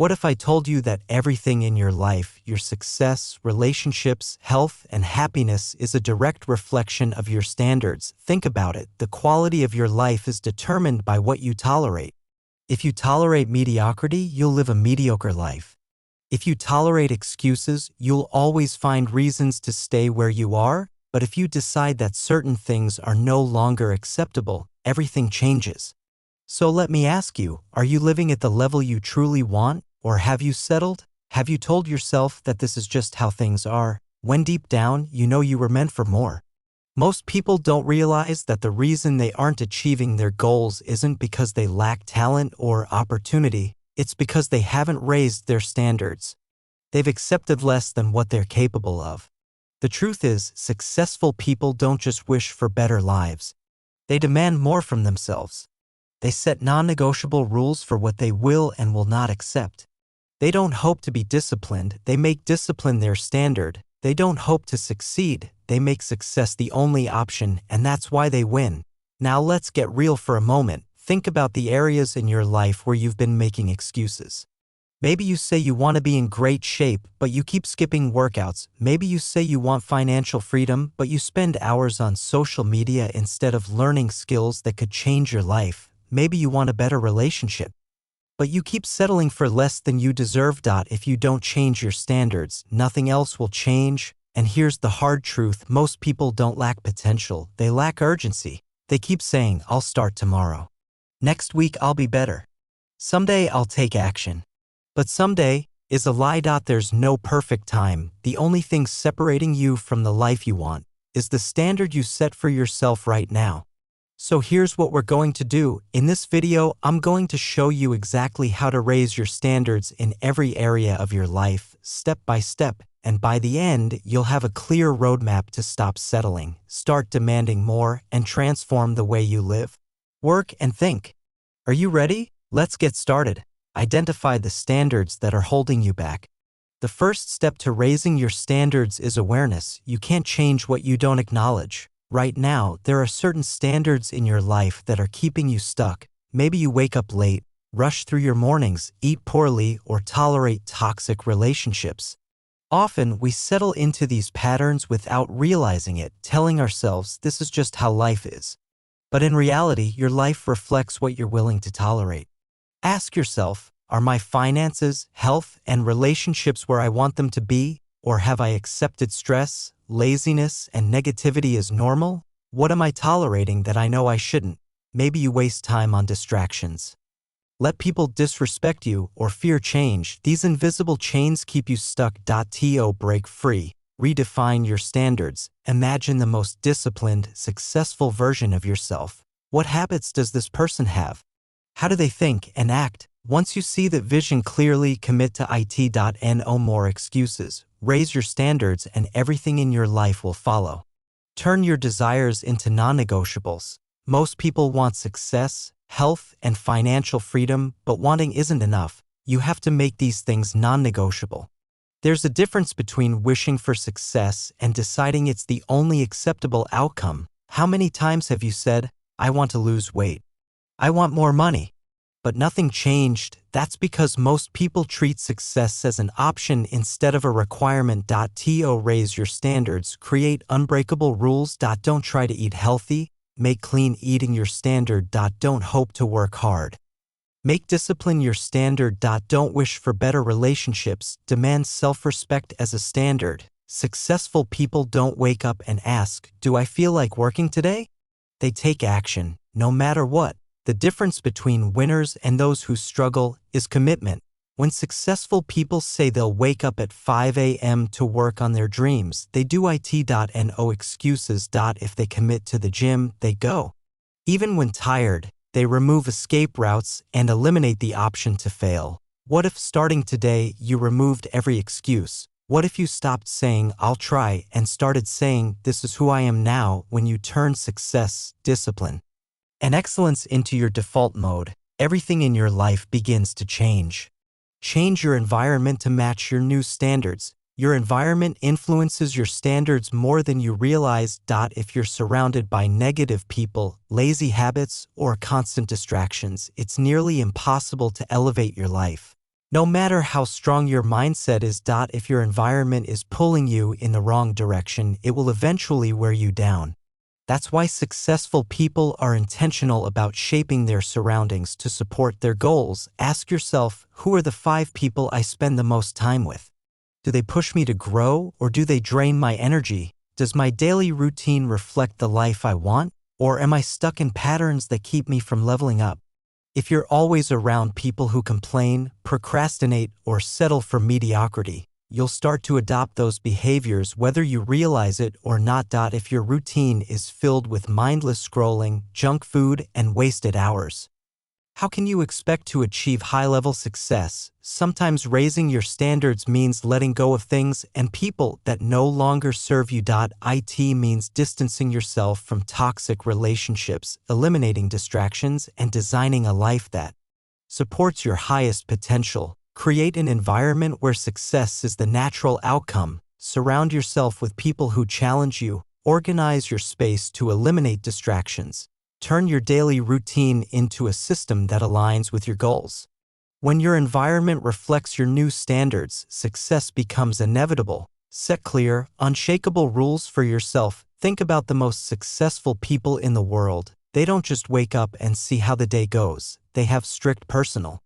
What if I told you that everything in your life, your success, relationships, health, and happiness is a direct reflection of your standards? Think about it. The quality of your life is determined by what you tolerate. If you tolerate mediocrity, you'll live a mediocre life. If you tolerate excuses, you'll always find reasons to stay where you are. But if you decide that certain things are no longer acceptable, everything changes. So let me ask you, are you living at the level you truly want, or have you settled? Have you told yourself that this is just how things are, when deep down you know you were meant for more? Most people don't realize that the reason they aren't achieving their goals isn't because they lack talent or opportunity, it's because they haven't raised their standards. They've accepted less than what they're capable of. The truth is, successful people don't just wish for better lives. They demand more from themselves. They set non-negotiable rules for what they will and will not accept. They don't hope to be disciplined, they make discipline their standard. They don't hope to succeed, they make success the only option, and that's why they win. Now let's get real for a moment. Think about the areas in your life where you've been making excuses. Maybe you say you want to be in great shape, but you keep skipping workouts. Maybe you say you want financial freedom, but you spend hours on social media instead of learning skills that could change your life. Maybe you want a better relationship, but you keep settling for less than you deserve. If you don't change your standards, nothing else will change. And here's the hard truth, most people don't lack potential, they lack urgency. They keep saying, I'll start tomorrow. Next week I'll be better. Someday I'll take action. But someday is a lie. There's no perfect time. The only thing separating you from the life you want is the standard you set for yourself right now. So here's what we're going to do. In this video, I'm going to show you exactly how to raise your standards in every area of your life, step by step. And by the end, you'll have a clear roadmap to stop settling, start demanding more, and transform the way you live, work, and think. Are you ready? Let's get started. Identify the standards that are holding you back. The first step to raising your standards is awareness. You can't change what you don't acknowledge. Right now, there are certain standards in your life that are keeping you stuck. Maybe you wake up late, rush through your mornings, eat poorly, or tolerate toxic relationships. Often, we settle into these patterns without realizing it, telling ourselves this is just how life is. But in reality, your life reflects what you're willing to tolerate. Ask yourself, are my finances, health, and relationships where I want them to be? Or have I accepted stress, laziness, and negativity as normal? What am I tolerating that I know I shouldn't? Maybe you waste time on distractions. Let people disrespect you or fear change. These invisible chains keep you stuck. Break free. Redefine your standards. Imagine the most disciplined, successful version of yourself. What habits does this person have? How do they think and act? Once you see that vision clearly, commit to it. No more excuses. Raise your standards and everything in your life will follow. Turn your desires into non-negotiables. Most people want success, health, and financial freedom, but wanting isn't enough. You have to make these things non-negotiable. There's a difference between wishing for success and deciding it's the only acceptable outcome. How many times have you said, I want to lose weight? I want more money. But nothing changed. That's because most people treat success as an option instead of a requirement. Raise your standards. Create unbreakable rules. Don't try to eat healthy. Make clean eating your standard. Don't hope to work hard. Make discipline your standard. Don't wish for better relationships. Demand self-respect as a standard. Successful people don't wake up and ask, do I feel like working today? They take action, no matter what. The difference between winners and those who struggle is commitment. When successful people say they'll wake up at 5 a.m. to work on their dreams, they do it. No excuses. If they commit to the gym, they go. Even when tired, they remove escape routes and eliminate the option to fail. What if starting today you removed every excuse? What if you stopped saying, I'll try, and started saying, this is who I am now? When you turn success, discipline, and excellence into your default mode, everything in your life begins to change. Change your environment to match your new standards. Your environment influences your standards more than you realize. If you're surrounded by negative people, lazy habits, or constant distractions, it's nearly impossible to elevate your life. No matter how strong your mindset is, if your environment is pulling you in the wrong direction, it will eventually wear you down. That's why successful people are intentional about shaping their surroundings to support their goals. Ask yourself, who are the 5 people I spend the most time with? Do they push me to grow, or do they drain my energy? Does my daily routine reflect the life I want, or am I stuck in patterns that keep me from leveling up? If you're always around people who complain, procrastinate, or settle for mediocrity, you'll start to adopt those behaviors whether you realize it or not. If your routine is filled with mindless scrolling, junk food, and wasted hours, how can you expect to achieve high-level success? Sometimes raising your standards means letting go of things and people that no longer serve you. It means distancing yourself from toxic relationships, eliminating distractions, and designing a life that supports your highest potential. Create an environment where success is the natural outcome. Surround yourself with people who challenge you. Organize your space to eliminate distractions. Turn your daily routine into a system that aligns with your goals. When your environment reflects your new standards, success becomes inevitable. Set clear, unshakable rules for yourself. Think about the most successful people in the world. They don't just wake up and see how the day goes. They have strict personal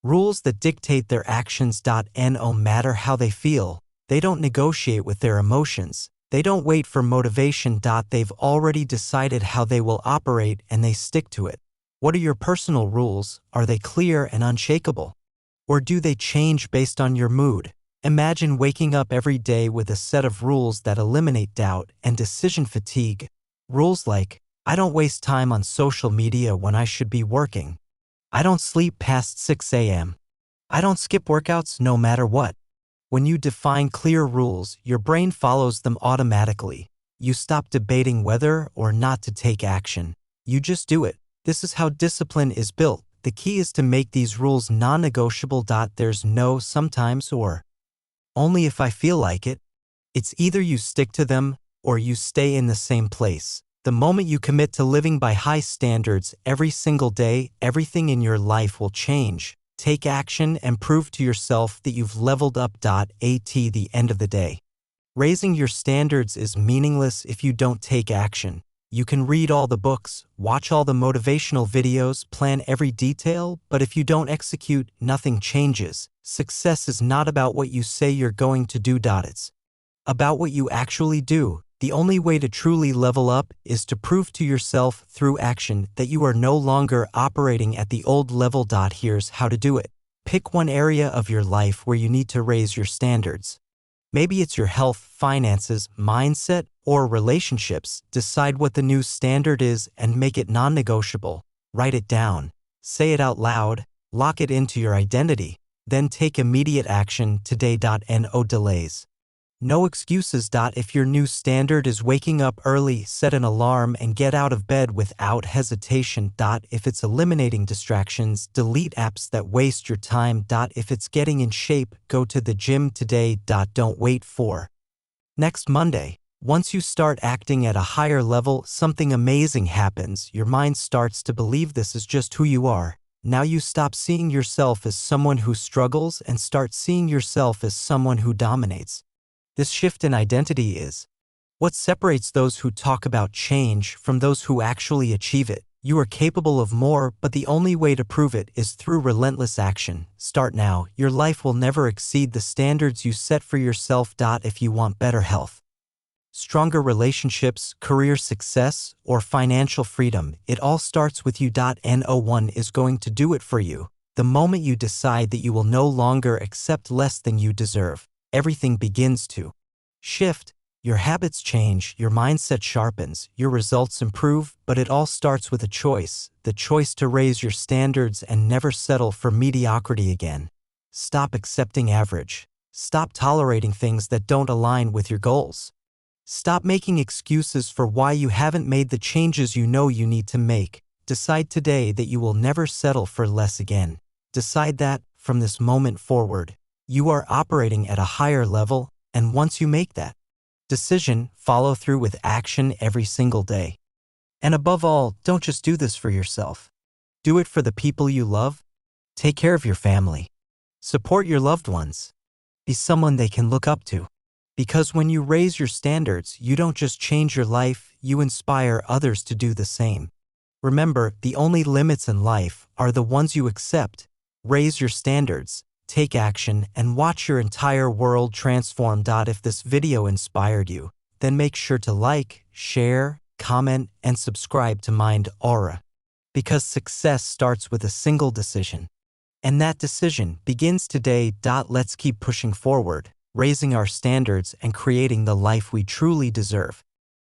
rules that dictate their actions. No matter how they feel, they don't negotiate with their emotions. They don't wait for motivation. They've already decided how they will operate and they stick to it. What are your personal rules? Are they clear and unshakable? Or do they change based on your mood? Imagine waking up every day with a set of rules that eliminate doubt and decision fatigue. Rules like, I don't waste time on social media when I should be working. I don't sleep past 6 a.m. I don't skip workouts no matter what. When you define clear rules, your brain follows them automatically. You stop debating whether or not to take action. You just do it. This is how discipline is built. The key is to make these rules non-negotiable. There's no sometimes or only if I feel like it. It's either you stick to them or you stay in the same place. The moment you commit to living by high standards every single day, everything in your life will change. Take action and prove to yourself that you've leveled up. At the end of the day, raising your standards is meaningless if you don't take action. You can read all the books, watch all the motivational videos, plan every detail, but if you don't execute, nothing changes. Success is not about what you say you're going to do. It's about what you actually do. The only way to truly level up is to prove to yourself through action that you are no longer operating at the old level. Here's how to do it. Pick one area of your life where you need to raise your standards. Maybe it's your health, finances, mindset, or relationships. Decide what the new standard is and make it non-negotiable. Write it down. Say it out loud. Lock it into your identity. Then take immediate action today. No delays. No excuses. If your new standard is waking up early, set an alarm and get out of bed without hesitation. If it's eliminating distractions, delete apps that waste your time. If it's getting in shape, go to the gym today. Don't wait for next Monday. Once you start acting at a higher level, something amazing happens. Your mind starts to believe this is just who you are. Now you stop seeing yourself as someone who struggles and start seeing yourself as someone who dominates. This shift in identity is what separates those who talk about change from those who actually achieve it. You are capable of more, but the only way to prove it is through relentless action. Start now. Your life will never exceed the standards you set for yourself. If you want better health, stronger relationships, career success, or financial freedom, it all starts with you. No one is going to do it for you. The moment you decide that you will no longer accept less than you deserve, everything begins to shift. Your habits change, your mindset sharpens, your results improve, but it all starts with a choice. The choice to raise your standards and never settle for mediocrity again. Stop accepting average. Stop tolerating things that don't align with your goals. Stop making excuses for why you haven't made the changes you know you need to make. Decide today that you will never settle for less again. Decide that, from this moment forward, you are operating at a higher level, and once you make that decision, follow through with action every single day. And above all, don't just do this for yourself. Do it for the people you love. Take care of your family. Support your loved ones. Be someone they can look up to. Because when you raise your standards, you don't just change your life, you inspire others to do the same. Remember, the only limits in life are the ones you accept. Raise your standards, take action, and watch your entire world transform. If this video inspired you, then make sure to like, share, comment, and subscribe to Mind Aura. Because success starts with a single decision. And that decision begins today. Let's keep pushing forward, raising our standards and creating the life we truly deserve.